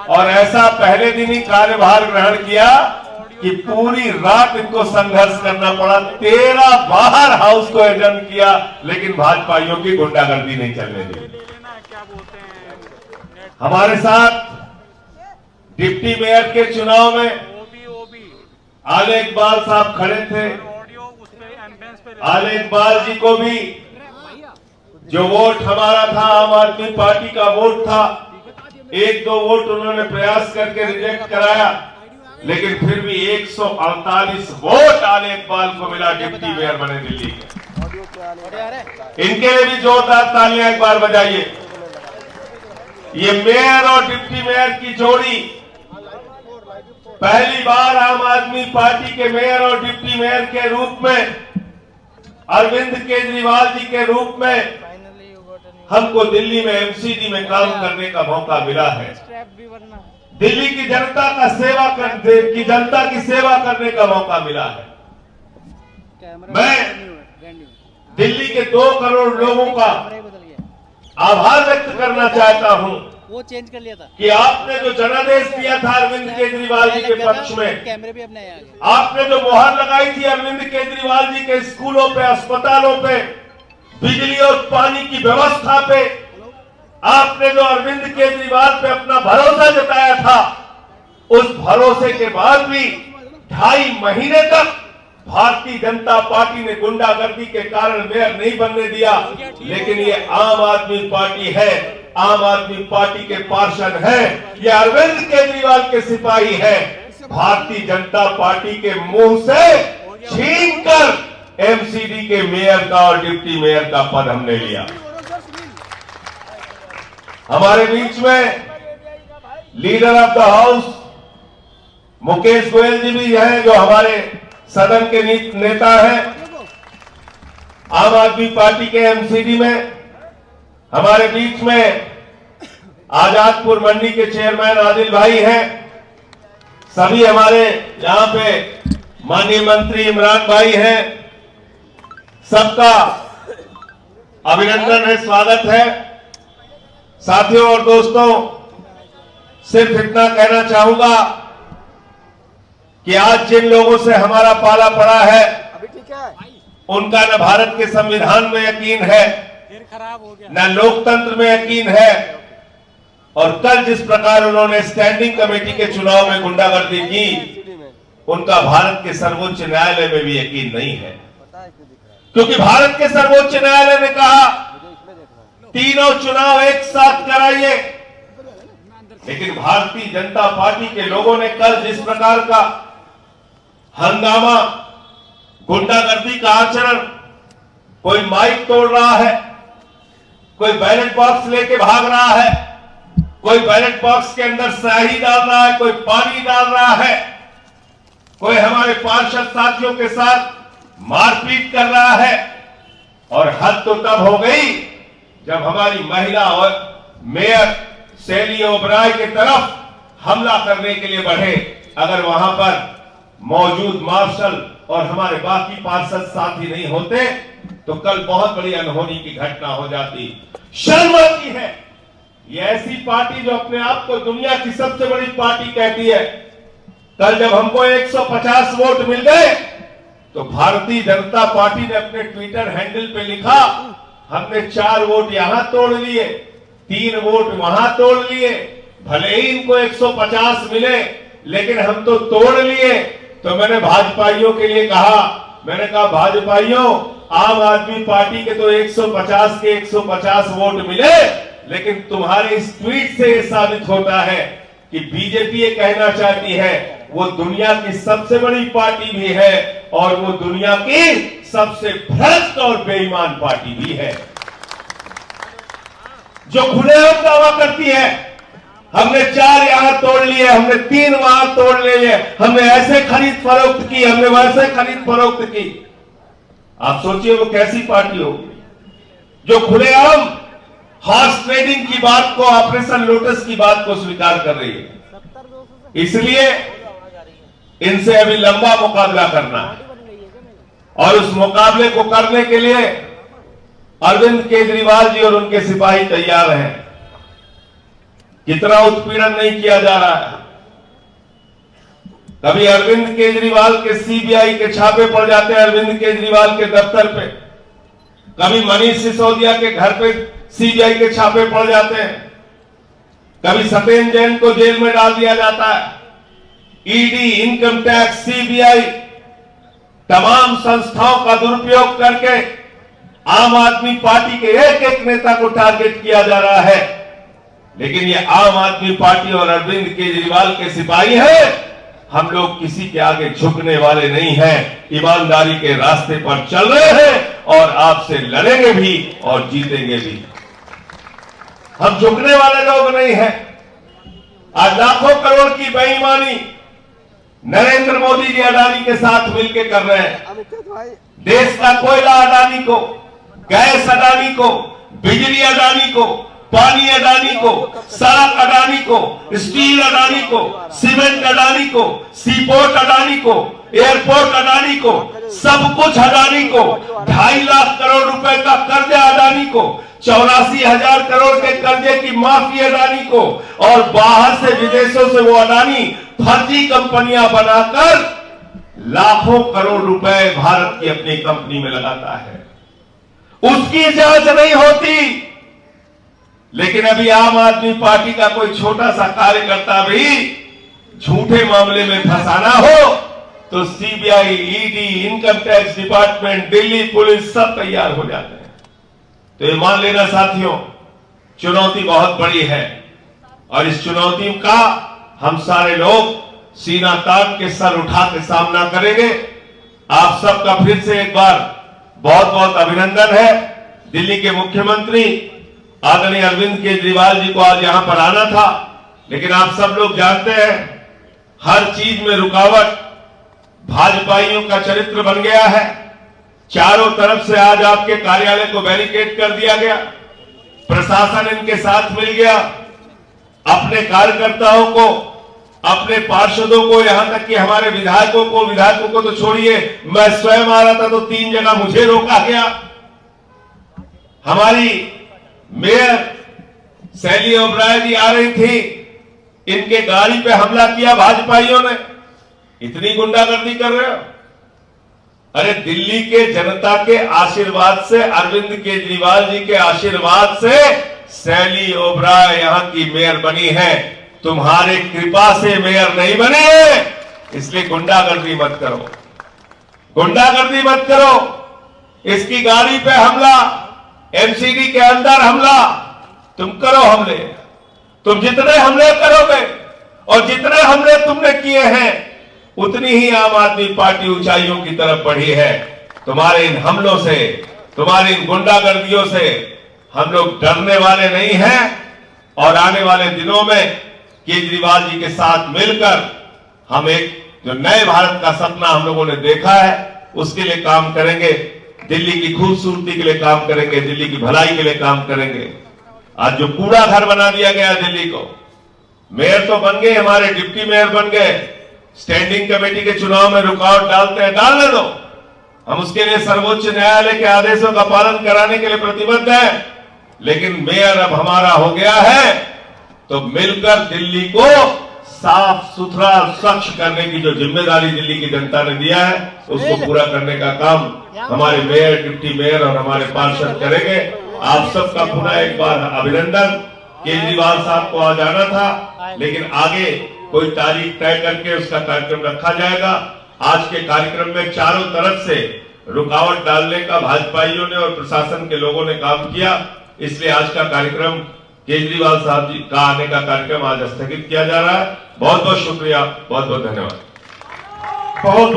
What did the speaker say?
और ऐसा पहले दिन ही कार्यभार ग्रहण किया कि पूरी रात इनको संघर्ष करना पड़ा। 13 बार हाउस को एडजर्न किया, लेकिन भाजपाइयों की गुंडागर्दी नहीं चलने दी। हमारे साथ डिप्टी मेयर के चुनाव में आले इकबाल साहब खड़े थे। आले इकबाल जी को भी जो वोट हमारा था, आम आदमी पार्टी का वोट था, 1-2 वोट उन्होंने प्रयास करके रिजेक्ट कराया, लेकिन फिर भी 148 वोट आले इकबाल को मिला, डिप्टी मेयर बने दिल्ली के। इनके लिए भी जोरदार तालियां एक बार बजाइए। ये मेयर और डिप्टी मेयर की जोड़ी पहली बार आम आदमी पार्टी के मेयर और डिप्टी मेयर के रूप में, अरविंद केजरीवाल जी के रूप में हमको दिल्ली में एमसीडी में काम करने का मौका मिला है। दिल्ली की जनता की सेवा करने का मौका मिला है। मैं दिल्ली के 2 करोड़ लोगों का आभार व्यक्त करना चाहता हूं वो चेंज कर लिया था कि आपने जो जनादेश दिया था अरविंद केजरीवाल जी के पक्ष में, कैमरे भी अपने आपने जो मुहर लगाई थी अरविंद केजरीवाल जी के स्कूलों पे, अस्पतालों पे, बिजली और पानी की व्यवस्था पे, आपने जो अरविंद केजरीवाल पे अपना भरोसा जताया था, उस भरोसे के बाद भी 2.5 महीने तक भारतीय जनता पार्टी ने गुंडागर्दी के कारण मेयर नहीं बनने दिया। लेकिन ये आम आदमी पार्टी है, आम आदमी पार्टी के पार्षद है, ये अरविंद केजरीवाल के सिपाही है। भारतीय जनता पार्टी के मुंह से छीनकर एमसीडी के मेयर का और डिप्टी मेयर का पद हमने लिया। हमारे बीच में leader of the house Mukesh Goyal ji भी हैं, जो हमारे सदन के नेता हैं। आम आदमी पार्टी के एमसीडी में हमारे बीच में आजादपुर मंडी के चेयरमैन आदिल भाई हैं। सभी हमारे यहां पे माननीय मंत्री इमरान भाई हैं। सबका अभिनंदन है, स्वागत है। साथियों और दोस्तों, सिर्फ इतना कहना चाहूंगा कि आज जिन लोगों से हमारा पाला पड़ा है, उनका न भारत के संविधान में यकीन है, न लोकतंत्र में यकीन है, और कल जिस प्रकार उन्होंने स्टैंडिंग कमेटी के चुनाव में गुंडागर्दी की, उनका भारत के सर्वोच्च न्यायालय में भी यकीन नहीं है। क्योंकि भारत के सर्वोच्च न्यायालय ने कहा तीनों चुनाव एक साथ कराइए, लेकिन भारतीय जनता पार्टी के लोगों ने कल जिस प्रकार का हंगामा, गुंडागर्दी का आचरण, कोई माइक तोड़ रहा है, कोई बैलेट बॉक्स लेके भाग रहा है, कोई बैलेट बॉक्स के अंदर स्याही डाल रहा है, कोई पानी डाल रहा है, कोई हमारे पार्षद साथियों के साथ मारपीट कर रहा है, और हद तो तब हो गई जब हमारी महिला और मेयर शैली ओबराय की तरफ हमला करने के लिए बढ़े। अगर वहां पर मौजूद मार्शल और हमारे बाकी पार्षद साथी नहीं होते तो कल बहुत बड़ी अनहोनी की घटना हो जाती। शर्म आती है, ये ऐसी पार्टी जो अपने आप को दुनिया की सबसे बड़ी पार्टी कहती है, कल जब हमको 150 वोट मिल गए तो भारतीय जनता पार्टी ने अपने ट्विटर हैंडल पे लिखा, हमने 4 वोट यहां तोड़ लिए, 3 वोट वहां तोड़ लिए, भले ही इनको 150 मिले लेकिन हम तो तोड़ लिए। तो मैंने भाजपाइयों के लिए कहा, मैंने कहा भाजपाइयों, आम आदमी पार्टी के तो 150 के 150 वोट मिले, लेकिन तुम्हारे इस ट्वीट से यह साबित होता है कि बीजेपी ये कहना चाहती है वो दुनिया की सबसे बड़ी पार्टी भी है और वो दुनिया की सबसे भ्रष्ट और बेईमान पार्टी भी है, जो खुलेआम दावा करती है हमने 4 यहां तोड़ लिए, हमने 3 वहां तोड़ लिए, हमने ऐसे खरीद फरोख्त की, हमने वैसे खरीद फरोख्त की। आप सोचिए वो कैसी पार्टी होगी जो खुलेआम हॉर्स ट्रेडिंग की बात को, ऑपरेशन लोटस की बात को स्वीकार कर रही है। इसलिए इनसे अभी लंबा मुकाबला करना है और उस मुकाबले को करने के लिए अरविंद केजरीवाल जी और उनके सिपाही तैयार हैं। कितना उत्पीड़न नहीं किया जा रहा है। कभी अरविंद केजरीवाल के सीबीआई के छापे पड़ जाते हैं अरविंद केजरीवाल के दफ्तर पे, कभी मनीष सिसोदिया के घर पे सीबीआई के छापे पड़ जाते हैं, कभी सत्येंद्र जैन को जेल में डाल दिया जाता है। ईडी, इनकम टैक्स, सीबीआई तमाम संस्थाओं का दुरुपयोग करके आम आदमी पार्टी के एक एक नेता को टारगेट किया जा रहा है। लेकिन ये आम आदमी पार्टी और अरविंद केजरीवाल के सिपाही हैं। हम लोग किसी के आगे झुकने वाले नहीं हैं, ईमानदारी के रास्ते पर चल रहे हैं और आपसे लड़ेंगे भी और जीतेंगे भी। हम झुकने वाले लोग नहीं हैं। आज लाखों करोड़ की बेईमानी नरेंद्र मोदी जी अडानी के साथ मिलकर कर रहे हैं। देश का कोयला अडानी को, गैस अडानी को, बिजली अडानी को, पानी अडानी को, सड़क अडानी को, स्टील अडानी को, सीमेंट अडानी को, सीपोर्ट अडानी को, एयरपोर्ट अडानी को, सब कुछ अडानी को, 2.5 लाख करोड़ रुपए का कर्जा अडानी को, 84,000 करोड़ के कर्जे की माफी अडानी को, और बाहर से विदेशों से वो अडानी फर्जी कंपनियां बनाकर लाखों करोड़ रुपए भारत की अपनी कंपनी में लगाता है। उसकी जांच नहीं होती। लेकिन अभी आम आदमी पार्टी का कोई छोटा सा कार्यकर्ता भी झूठे मामले में फंसाना हो तो CBI, ED, income tax department, Delhi police सब तैयार हो जाते हैं। तो ये मान लेना साथियों, चुनौती बहुत बड़ी है और इस चुनौती का हम सारे लोग सीना तान के सर उठा के सामना करेंगे। आप सबका फिर से एक बार बहुत बहुत अभिनंदन है। दिल्ली के मुख्यमंत्री आदरणीय अरविंद केजरीवाल जी को आज यहां पर आना था, लेकिन आप सब लोग जानते हैं हर चीज में रुकावट भाजपाइयों का चरित्र बन गया है। चारों तरफ से आज आपके कार्यालय को बैरिकेड कर दिया गया, प्रशासन इनके साथ मिल गया। अपने कार्यकर्ताओं को, अपने पार्षदों को, यहां तक कि हमारे विधायकों को तो छोड़िए, मैं स्वयं आ रहा था तो 3 जगह मुझे रोका गया। हमारी मेयर शैली ओबराय जी आ रही थी, इनके गाड़ी पे हमला किया भाजपाइयों ने। इतनी गुंडागर्दी कर रहे हो? अरे दिल्ली के जनता के आशीर्वाद से, अरविंद केजरीवाल जी के आशीर्वाद से शैली ओबराय यहां की मेयर बनी है, तुम्हारे कृपा से मेयर नहीं बने। इसलिए गुंडागर्दी मत करो, गुंडागर्दी मत करो। इसकी गाड़ी पे हमला, एमसीडी के अंदर हमला, तुम करो हमले। तुम जितने हमले करोगे और जितने हमले तुमने किए हैं उतनी ही आम आदमी पार्टी ऊंचाइयों की तरफ बढ़ी है। तुम्हारे इन हमलों से, तुम्हारी इन गुंडागर्दियों से हम लोग डरने वाले नहीं हैं और आने वाले दिनों में केजरीवाल जी के साथ मिलकर हम एक जो नए भारत का सपना हम लोगों ने देखा है उसके लिए काम करेंगे। दिल्ली की खूबसूरती के लिए काम करेंगे, दिल्ली की भलाई के लिए काम करेंगे। आज जो कूड़ा घर बना दिया गया दिल्ली को, मेयर तो बन गए, हमारे डिप्टी मेयर बन गए, स्टैंडिंग कमेटी के चुनाव में रुकावट डालते हैं, डालने दो। हम उसके लिए सर्वोच्च न्यायालय के आदेशों का पालन कराने के लिए प्रतिबद्ध हैं। लेकिन मेयर अब हमारा हो गया है तो मिलकर दिल्ली को साफ सुथरा स्वच्छ करने की जो जिम्मेदारी दिल्ली की जनता ने दिया है उसको पूरा करने का काम हमारे मेयर, डिप्टी मेयर और हमारे पार्षद करेंगे। आप सबका पुनः एक बार अभिनंदन। केजरीवाल साहब को आज आना था, लेकिन आगे कोई तारीख तय करके उसका कार्यक्रम रखा जाएगा। आज के कार्यक्रम में चारों तरफ से रुकावट डालने का भाजपाइयों ने और प्रशासन के लोगों ने काम किया, इसलिए आज का कार्यक्रम केजरीवाल साहब जी का आने का कार्यक्रम आज स्थगित किया जा रहा है। बहुत बहुत शुक्रिया, बहुत बहुत धन्यवाद। बहुत